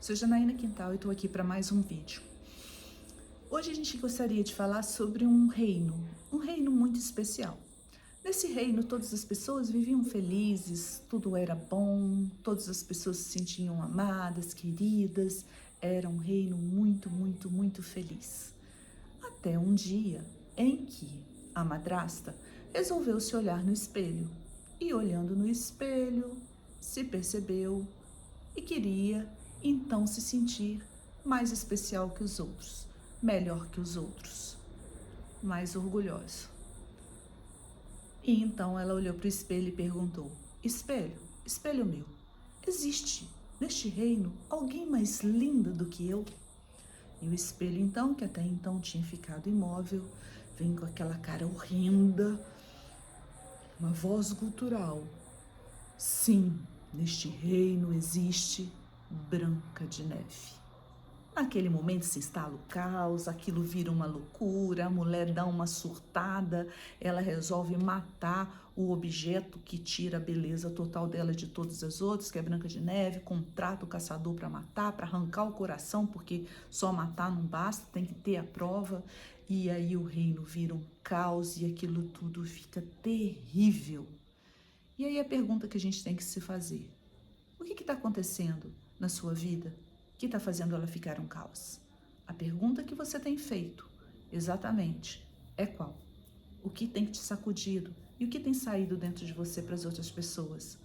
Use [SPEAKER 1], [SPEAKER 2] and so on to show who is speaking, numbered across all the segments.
[SPEAKER 1] Sou Janaína Quintal e estou aqui para mais um vídeo. Hoje a gente gostaria de falar sobre um reino muito especial. Nesse reino, todas as pessoas viviam felizes, tudo era bom, todas as pessoas se sentiam amadas, queridas, era um reino muito, muito, muito feliz. Até um dia em que a madrasta resolveu se olhar no espelho e, olhando no espelho, se percebeu e queria então se sentir mais especial que os outros, melhor que os outros, mais orgulhosa. E então ela olhou para o espelho e perguntou: Espelho, espelho meu, existe neste reino alguém mais linda do que eu? E o espelho então, que até então tinha ficado imóvel, vem com aquela cara horrenda, uma voz gutural: Sim, neste reino existe Branca de Neve. Naquele momento se instala o caos, aquilo vira uma loucura, a mulher dá uma surtada, ela resolve matar o objeto que tira a beleza total dela de todas as outras, que é a Branca de Neve, contrata o caçador para matar, para arrancar o coração, porque só matar não basta, tem que ter a prova, e aí o reino vira um caos e aquilo tudo fica terrível. E aí a pergunta que a gente tem que se fazer: o que está acontecendo na sua vida que está fazendo ela ficar um caos? A pergunta que você tem feito exatamente é qual? O que tem te sacudido e o que tem saído dentro de você para as outras pessoas?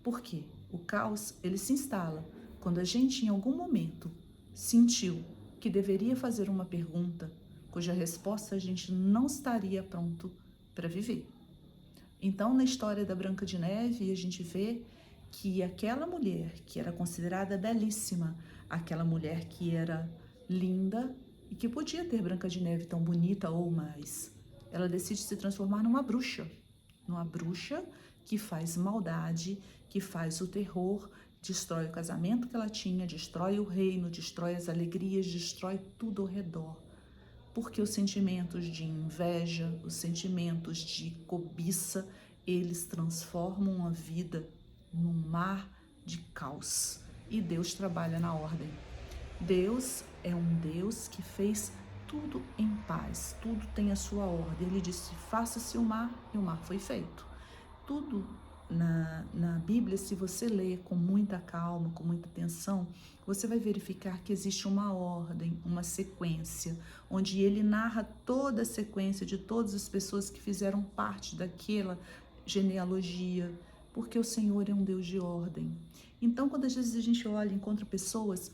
[SPEAKER 1] Porque o caos, ele se instala quando a gente em algum momento sentiu que deveria fazer uma pergunta cuja resposta a gente não estaria pronto para viver. Então, na história da Branca de Neve, a gente vê que aquela mulher que era considerada belíssima, aquela mulher que era linda e que podia ter Branca de Neve tão bonita ou mais, ela decide se transformar numa bruxa que faz maldade, que faz o terror, destrói o casamento que ela tinha, destrói o reino, destrói as alegrias, destrói tudo ao redor. Porque os sentimentos de inveja, os sentimentos de cobiça, eles transformam a vida num mar de caos. E Deus trabalha na ordem. Deus é um Deus que fez tudo em paz, tudo tem a sua ordem. Ele disse: faça-se o mar, e o mar foi feito. Tudo na Bíblia, se você ler com muita calma, com muita atenção, você vai verificar que existe uma ordem, uma sequência, onde ele narra toda a sequência de todas as pessoas que fizeram parte daquela genealogia, porque o Senhor é um Deus de ordem. Então, quando às vezes a gente olha e encontra pessoas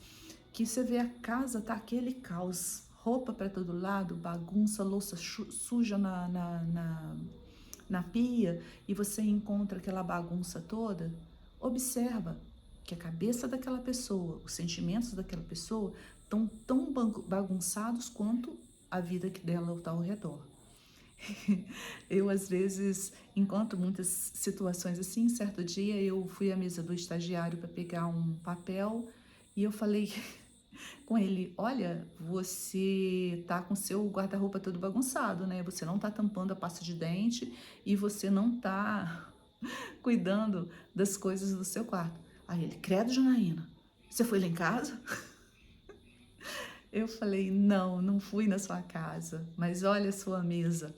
[SPEAKER 1] que você vê a casa, tá aquele caos, roupa para todo lado, bagunça, louça suja na pia, e você encontra aquela bagunça toda, observa que a cabeça daquela pessoa, os sentimentos daquela pessoa estão tão bagunçados quanto a vida dela está ao redor. Eu, às vezes, encontro muitas situações assim. Certo dia, eu fui à mesa do estagiário para pegar um papel e eu falei com ele: olha, você tá com seu guarda-roupa todo bagunçado, né? Você não tá tampando a pasta de dente e você não tá cuidando das coisas do seu quarto. Aí ele: credo, Janaína, você foi lá em casa? Eu falei: não, não fui na sua casa, mas olha a sua mesa.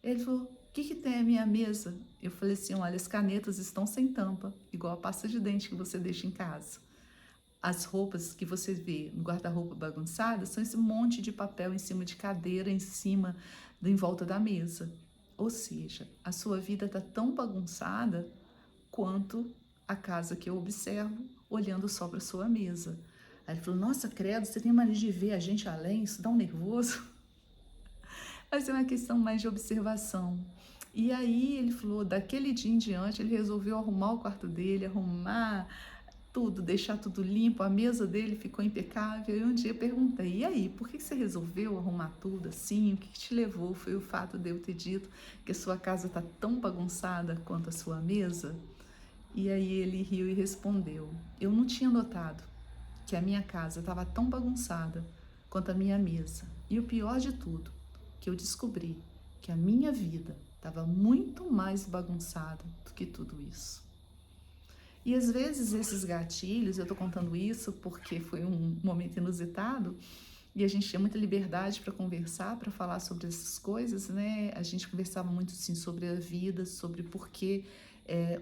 [SPEAKER 1] Ele falou: o que tem a minha mesa? Eu falei assim: olha, as canetas estão sem tampa, igual a pasta de dente que você deixa em casa. As roupas que você vê no guarda-roupa bagunçada são esse monte de papel em cima de cadeira, em volta da mesa. Ou seja, a sua vida está tão bagunçada quanto a casa que eu observo olhando só para sua mesa. Aí ele falou: nossa, credo, você tem mania de ver a gente além, isso dá um nervoso. Mas é uma questão mais de observação. E aí ele falou, daquele dia em diante, ele resolveu arrumar o quarto dele, arrumar tudo, deixar tudo limpo, a mesa dele ficou impecável. E um dia eu perguntei: e aí, por que você resolveu arrumar tudo assim? O que te levou? Foi o fato de eu ter dito que a sua casa está tão bagunçada quanto a sua mesa? E aí ele riu e respondeu: eu não tinha notado que a minha casa estava tão bagunçada quanto a minha mesa. E o pior de tudo, que eu descobri que a minha vida estava muito mais bagunçada do que tudo isso. E às vezes esses gatilhos, eu tô contando isso porque foi um momento inusitado, e a gente tinha muita liberdade para conversar, para falar sobre essas coisas, né? A gente conversava muito, sim, sobre a vida, sobre por que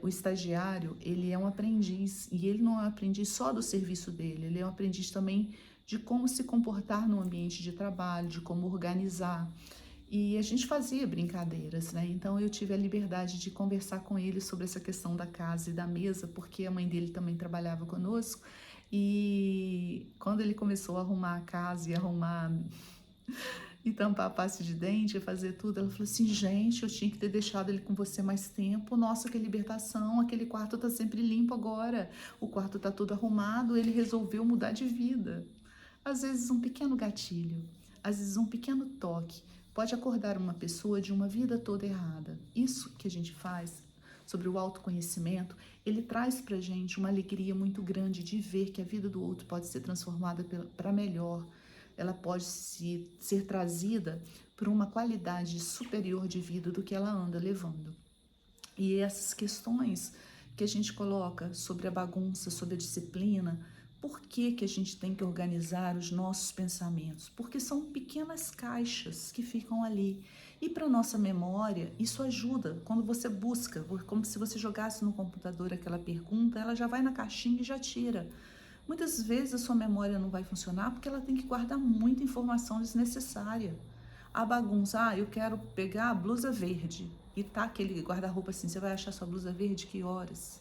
[SPEAKER 1] o estagiário, ele é um aprendiz, e ele não é um aprendiz só do serviço dele, ele é um aprendiz também de como se comportar no ambiente de trabalho, de como organizar. E a gente fazia brincadeiras, né? Então eu tive a liberdade de conversar com ele sobre essa questão da casa e da mesa, porque a mãe dele também trabalhava conosco. E quando ele começou a arrumar a casa e arrumar e tampar a pasta de dente, e fazer tudo, ela falou assim: gente, eu tinha que ter deixado ele com você mais tempo. Nossa, que libertação! Aquele quarto tá sempre limpo agora. O quarto tá todo arrumado. Ele resolveu mudar de vida. Às vezes um pequeno gatilho, às vezes um pequeno toque pode acordar uma pessoa de uma vida toda errada. Isso que a gente faz sobre o autoconhecimento, ele traz pra gente uma alegria muito grande de ver que a vida do outro pode ser transformada para melhor. Ela pode ser trazida por uma qualidade superior de vida do que ela anda levando. E essas questões que a gente coloca sobre a bagunça, sobre a disciplina, por que que a gente tem que organizar os nossos pensamentos? Porque são pequenas caixas que ficam ali. E para nossa memória, isso ajuda. Quando você busca, como se você jogasse no computador aquela pergunta, ela já vai na caixinha e já tira. Muitas vezes a sua memória não vai funcionar porque ela tem que guardar muita informação desnecessária. A bagunça, eu quero pegar a blusa verde e tá aquele guarda-roupa assim, você vai achar sua blusa verde que horas?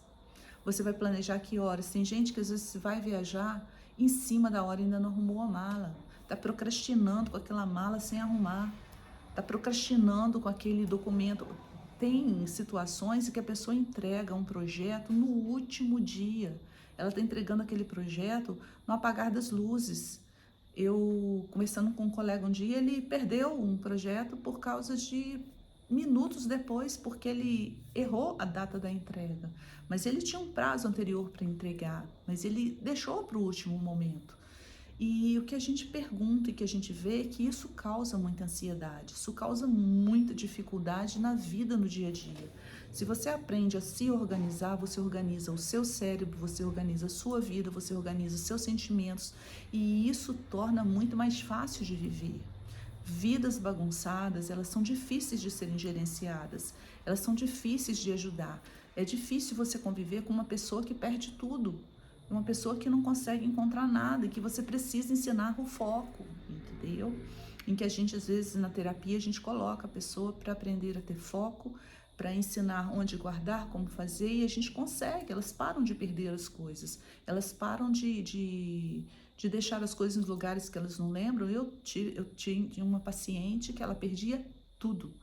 [SPEAKER 1] Você vai planejar que horas? Tem gente que às vezes vai viajar em cima da hora e ainda não arrumou a mala. Tá procrastinando com aquela mala sem arrumar. Tá procrastinando com aquele documento. Tem situações em que a pessoa entrega um projeto no último dia. Ela está entregando aquele projeto no apagar das luzes. Eu, conversando com um colega um dia, ele perdeu um projeto por causa de minutos depois, porque ele errou a data da entrega. Mas ele tinha um prazo anterior para entregar, mas ele deixou para o último momento. E o que a gente pergunta e que a gente vê é que isso causa muita ansiedade, isso causa muita dificuldade na vida, no dia a dia. Se você aprende a se organizar, você organiza o seu cérebro, você organiza a sua vida, você organiza os seus sentimentos, e isso torna muito mais fácil de viver. Vidas bagunçadas, elas são difíceis de serem gerenciadas, elas são difíceis de ajudar. É difícil você conviver com uma pessoa que perde tudo, uma pessoa que não consegue encontrar nada e que você precisa ensinar o foco, entendeu? Em que a gente, às vezes, na terapia, a gente coloca a pessoa para aprender a ter foco, para ensinar onde guardar, como fazer, e a gente consegue, elas param de perder as coisas, elas param de deixar as coisas nos lugares que elas não lembram. Eu tinha uma paciente que ela perdia tudo.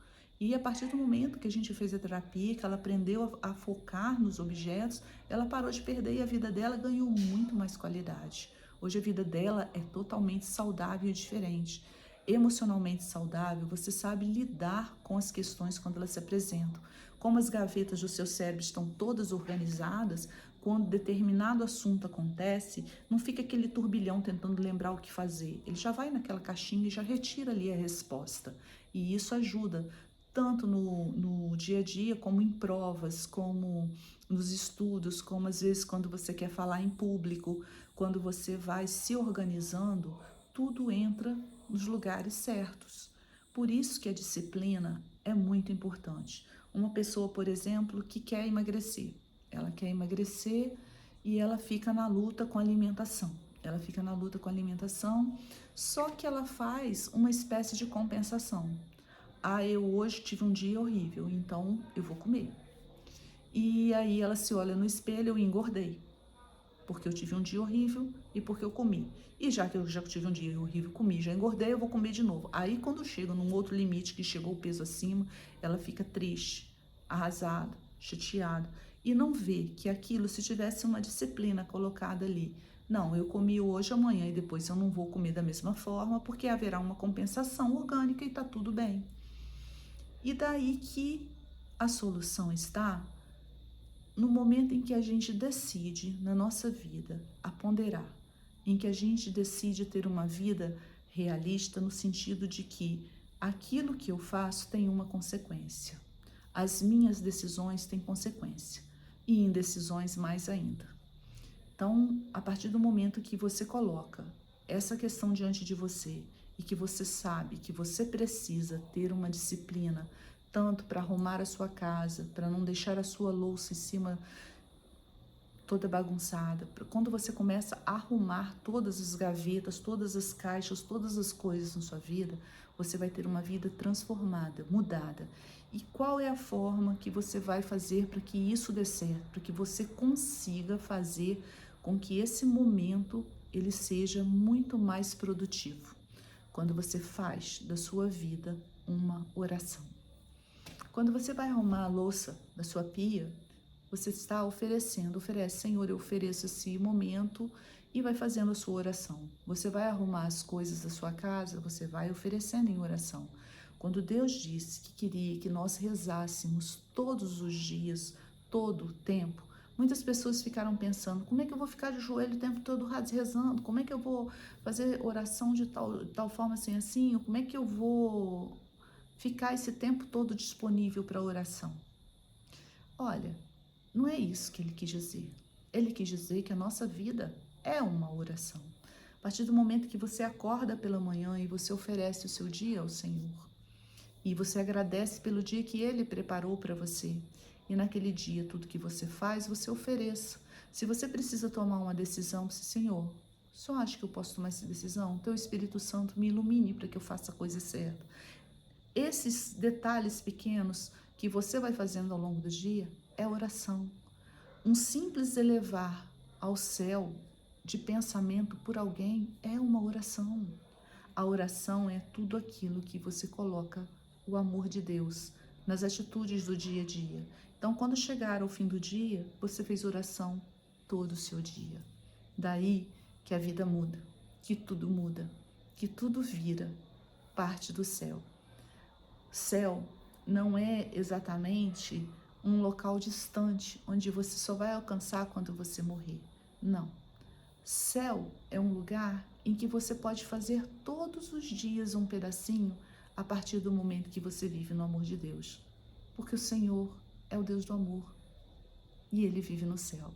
[SPEAKER 1] E a partir do momento que a gente fez a terapia, que ela aprendeu a focar nos objetos, ela parou de perder e a vida dela ganhou muito mais qualidade. Hoje a vida dela é totalmente saudável e diferente. Emocionalmente saudável, você sabe lidar com as questões quando elas se apresentam. Como as gavetas do seu cérebro estão todas organizadas, quando determinado assunto acontece, não fica aquele turbilhão tentando lembrar o que fazer. Ele já vai naquela caixinha e já retira ali a resposta. E isso ajuda tanto no dia a dia, como em provas, como nos estudos, como às vezes quando você quer falar em público, quando você vai se organizando, tudo entra nos lugares certos. Por isso que a disciplina é muito importante. Uma pessoa, por exemplo, que quer emagrecer, ela quer emagrecer e ela fica na luta com a alimentação. Ela fica na luta com a alimentação, só que ela faz uma espécie de compensação. Eu hoje tive um dia horrível, então eu vou comer. E aí ela se olha no espelho, eu engordei, porque eu tive um dia horrível e porque eu comi. E já que eu já tive um dia horrível, comi, já engordei, eu vou comer de novo. Aí quando chega num outro limite que chegou o peso acima, ela fica triste, arrasada, chateada e não vê que aquilo, se tivesse uma disciplina colocada ali, não, eu comi hoje, amanhã e depois eu não vou comer da mesma forma, porque haverá uma compensação orgânica e tá tudo bem. E daí que a solução está no momento em que a gente decide na nossa vida a ponderar, em que a gente decide ter uma vida realista no sentido de que aquilo que eu faço tem uma consequência. As minhas decisões têm consequência. e indecisões mais ainda. Então, a partir do momento que você coloca essa questão diante de você e que você sabe que você precisa ter uma disciplina, tanto para arrumar a sua casa, para não deixar a sua louça em cima toda bagunçada, quando você começa a arrumar todas as gavetas, todas as caixas, todas as coisas na sua vida, você vai ter uma vida transformada, mudada. E qual é a forma que você vai fazer para que isso dê certo, para que você consiga fazer com que esse momento ele seja muito mais produtivo? Quando você faz da sua vida uma oração. Quando você vai arrumar a louça da sua pia, você está oferece, Senhor, eu ofereço esse momento, e vai fazendo a sua oração. Você vai arrumar as coisas da sua casa, você vai oferecendo em oração. Quando Deus disse que queria que nós rezássemos todos os dias, todo o tempo, muitas pessoas ficaram pensando, como é que eu vou ficar de joelho o tempo todo rezando? Como é que eu vou fazer oração de tal forma assim? Como é que eu vou ficar esse tempo todo disponível para oração? Olha, não é isso que ele quis dizer. Ele quis dizer que a nossa vida é uma oração. A partir do momento que você acorda pela manhã e você oferece o seu dia ao Senhor, e você agradece pelo dia que Ele preparou para você, e naquele dia tudo que você faz, você ofereça. Se você precisa tomar uma decisão, Senhor, só acha que eu posso tomar essa decisão? Teu Espírito Santo me ilumine para que eu faça a coisa certa. Esses detalhes pequenos que você vai fazendo ao longo do dia é oração. Um simples elevar ao céu de pensamento por alguém é uma oração. A oração é tudo aquilo que você coloca o amor de Deus nas atitudes do dia a dia. Então, quando chegar ao fim do dia, você fez oração todo o seu dia. Daí que a vida muda, que tudo vira parte do céu. Céu não é exatamente um local distante onde você só vai alcançar quando você morrer. Não. Céu é um lugar em que você pode fazer todos os dias um pedacinho a partir do momento que você vive no amor de Deus. Porque o Senhor é o Deus do amor e Ele vive no céu.